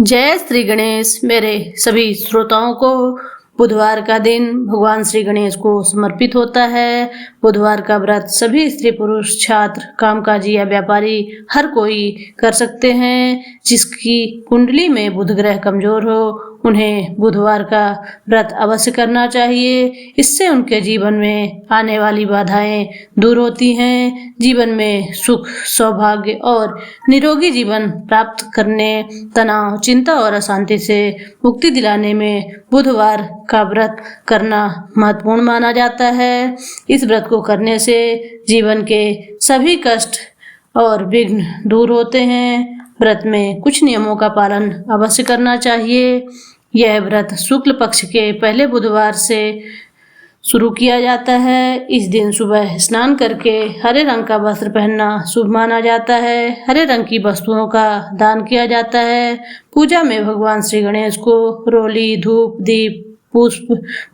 जय श्री गणेश। मेरे सभी श्रोताओं को बुधवार का दिन भगवान श्री गणेश को समर्पित होता है। बुधवार का व्रत सभी स्त्री पुरुष छात्र कामकाजी या व्यापारी हर कोई कर सकते हैं। जिसकी कुंडली में बुध ग्रह कमजोर हो उन्हें बुधवार का व्रत अवश्य करना चाहिए। इससे उनके जीवन में आने वाली बाधाएं दूर होती हैं। जीवन में सुख, सौभाग्य और निरोगी जीवन प्राप्त करने, तनाव, चिंता और अशांति से मुक्ति दिलाने में बुधवार का व्रत करना महत्वपूर्ण माना जाता है। इस व्रत को करने से जीवन के सभी कष्ट और विघ्न दूर होते हैं। व्रत में कुछ नियमों का पालन अवश्य करना चाहिए। यह व्रत शुक्ल पक्ष के पहले बुधवार से शुरू किया जाता है। इस दिन सुबह स्नान करके हरे रंग का वस्त्र पहनना शुभ माना जाता है। हरे रंग की वस्तुओं का दान किया जाता है। पूजा में भगवान श्री गणेश को रोली, धूप, दीप, पुष्प,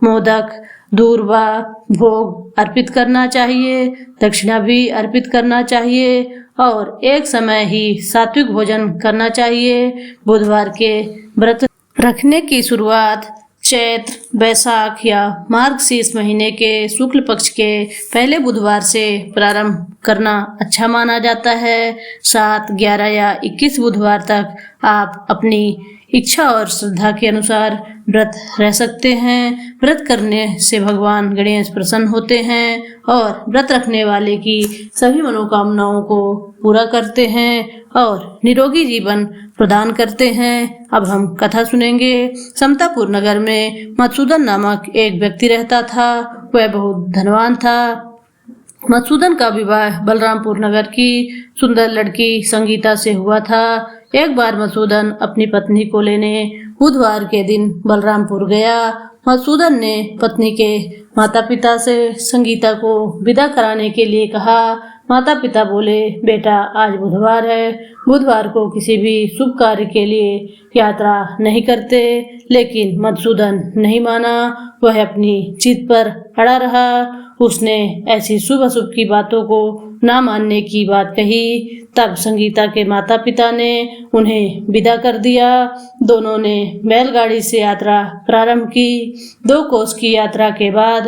मोदक, दूर्वा, भोग अर्पित करना चाहिए। दक्षिणा भी अर्पित करना चाहिए और एक समय ही सात्विक भोजन करना चाहिए। बुधवार के व्रत रखने की शुरुआत चैत्र, वैशाख या मार्गशीर्ष महीने के शुक्ल पक्ष के पहले बुधवार से प्रारंभ करना अच्छा माना जाता है। 7, 11 या 21 बुधवार तक आप अपनी इच्छा और श्रद्धा के अनुसार व्रत रह सकते हैं। व्रत करने से भगवान गणेश प्रसन्न होते हैं और व्रत रखने वाले की सभी मनोकामनाओं को पूरा करते हैं और निरोगी जीवन प्रदान करते हैं। अब हम कथा सुनेंगे। समतापुर नगर में मधुसूदन नामक एक व्यक्ति रहता था। वह बहुत धनवान था। मधुसूदन का विवाह बलरामपुर नगर की सुंदर लड़की संगीता से हुआ था। एक बार मधुसूदन अपनी पत्नी को लेने बुधवार के दिन बलरामपुर गया। मधुसूदन ने पत्नी के माता पिता से संगीता को विदा कराने के लिए कहा। माता पिता बोले, बेटा आज बुधवार है, बुधवार को किसी भी शुभ कार्य के लिए यात्रा नहीं करते। लेकिन मधुसूदन नहीं माना। वह अपनी जिद पर अड़ा रहा। उसने ऐसी शुभ अशुभ की बातों को ना मानने की बात कही। तब संगीता के माता पिता ने उन्हें विदा कर दिया। दोनों ने बैलगाड़ी से यात्रा प्रारंभ की। 2 कोस की यात्रा के बाद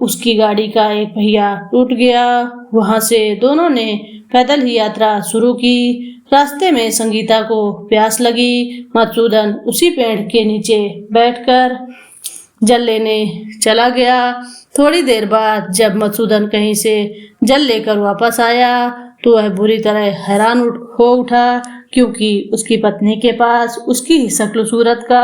उसकी गाड़ी का एक पहिया टूट गया। वहां से दोनों ने पैदल ही यात्रा शुरू की। रास्ते में संगीता को प्यास लगी। मधुसूदन उसी पेड़ के नीचे बैठकर जल लेने चला गया। थोड़ी देर बाद जब मधुसूदन कहीं से जल लेकर वापस आया तो वह बुरी तरह हैरान हो उठा, क्योंकि उसकी पत्नी के पास उसकी शक्ल सूरत का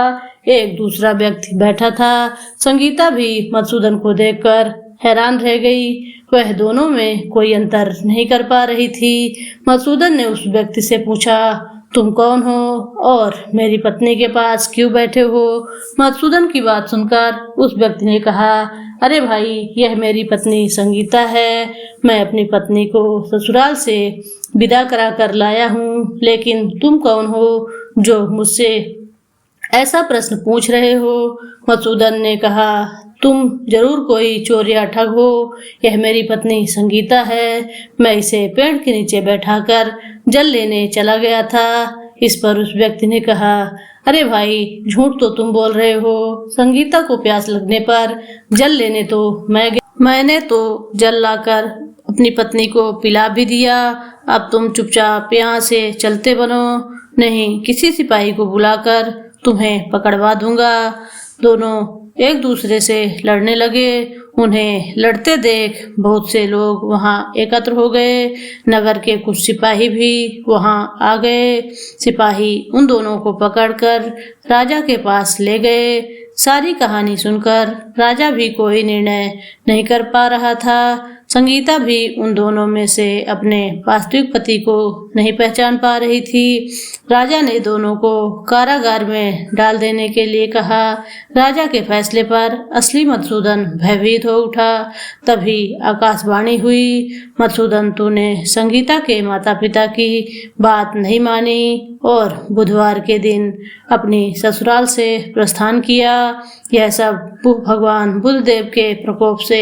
एक दूसरा व्यक्ति बैठा था। संगीता भी मधुसूदन को देखकर हैरान रह गई। वह दोनों में कोई अंतर नहीं कर पा रही थी। मधुसूदन ने उस व्यक्ति से पूछा, तुम कौन हो और मेरी पत्नी के पास क्यों बैठे हो? मधुसूदन की बात सुनकर उस व्यक्ति ने कहा, अरे भाई, यह मेरी पत्नी संगीता है। मैं अपनी पत्नी को ससुराल से विदा करा कर लाया हूँ। लेकिन तुम कौन हो जो मुझसे ऐसा प्रश्न पूछ रहे हो? मधुसूदन ने कहा, तुम जरूर कोई चोर या ठग हो। यह मेरी पत्नी संगीता है। मैं इसे पेड़ के नीचे बैठाकर जल लेने चला गया था। इस पर उस व्यक्ति ने कहा, अरे भाई, झूठ तो तुम बोल रहे हो। संगीता को प्यास लगने पर जल लेने तो मैंने तो जल लाकर अपनी पत्नी को पिला भी दिया। अब तुम चुपचाप यहाँ से चलते बनो, नहीं किसी सिपाही को बुलाकर तुम्हें पकड़वा दूंगा। दोनों एक दूसरे से लड़ने लगे। उन्हें लड़ते देख बहुत से लोग वहां एकत्र हो गए। नगर के कुछ सिपाही भी वहां आ गए। सिपाही उन दोनों को पकड़कर राजा के पास ले गए। सारी कहानी सुनकर राजा भी कोई निर्णय नहीं कर पा रहा था। संगीता भी उन दोनों में से अपने वास्तविक पति को नहीं पहचान पा रही थी। राजा ने दोनों को कारागार में डाल देने के लिए कहा। राजा के फैसले पर असली मधुसूदन भयभीत हो उठा। तभी आकाशवाणी हुई, मधुसूदन, तूने संगीता के माता पिता की बात नहीं मानी और बुधवार के दिन अपनी ससुराल से प्रस्थान किया। यह सब भगवान बुद्धदेव के प्रकोप से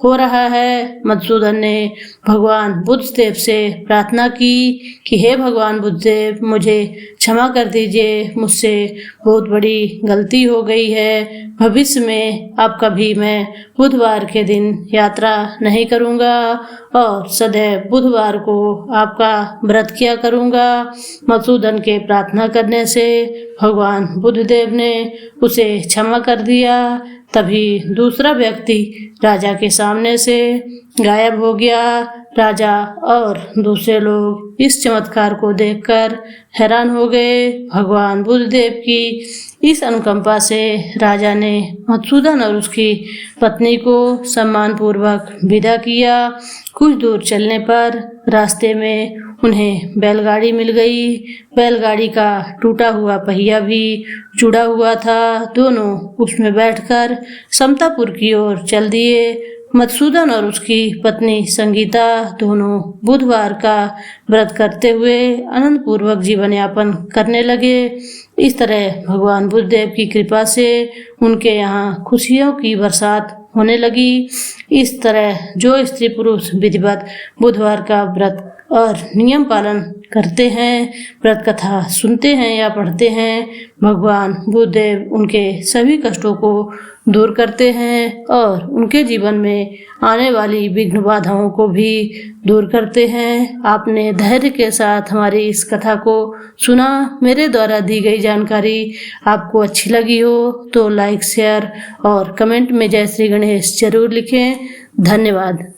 हो रहा है। मधुसूदन ने भगवान बुद्धदेव से प्रार्थना की कि हे भगवान बुद्धदेव, मुझे क्षमा कर दीजिए, मुझसे बहुत बड़ी गलती हो गई है। भविष्य में अब कभी मैं बुधवार के दिन यात्रा नहीं करूँगा और सदैव बुधवार को आपका व्रत किया करूँगा। मधुसूदन के प्रार्थना करने से भगवान बुद्धदेव ने उसे क्षमा कर दिया। तभी दूसरा व्यक्ति राजा के सामने से गायब हो गया। राजा और दूसरे लोग इस चमत्कार को देखकर हैरान हो गए। भगवान बुद्धदेव की इस अनुकंपा से राजा ने मधुसूदन और उसकी पत्नी को सम्मान पूर्वक विदा किया। कुछ दूर चलने पर रास्ते में उन्हें बैलगाड़ी मिल गई। बैलगाड़ी का टूटा हुआ पहिया भी जुड़ा हुआ था। दोनों उसमें बैठकर समतापुर की ओर चल दिए। मधुसूदन और उसकी पत्नी संगीता दोनों बुधवार का व्रत करते हुए आनंद पूर्वक जीवन यापन करने लगे। इस तरह भगवान बुद्धदेव की कृपा से उनके यहाँ खुशियों की बरसात होने लगी। इस तरह जो स्त्री पुरुष विधिवत बुधवार का व्रत और नियम पालन करते हैं, व्रत कथा सुनते हैं या पढ़ते हैं, भगवान बुद्धदेव उनके सभी कष्टों को दूर करते हैं और उनके जीवन में आने वाली विघ्न बाधाओं को भी दूर करते हैं। आपने धैर्य के साथ हमारी इस कथा को सुना। मेरे द्वारा दी गई जानकारी आपको अच्छी लगी हो तो लाइक, शेयर और कमेंट में जय श्री गणेश जरूर लिखें। धन्यवाद।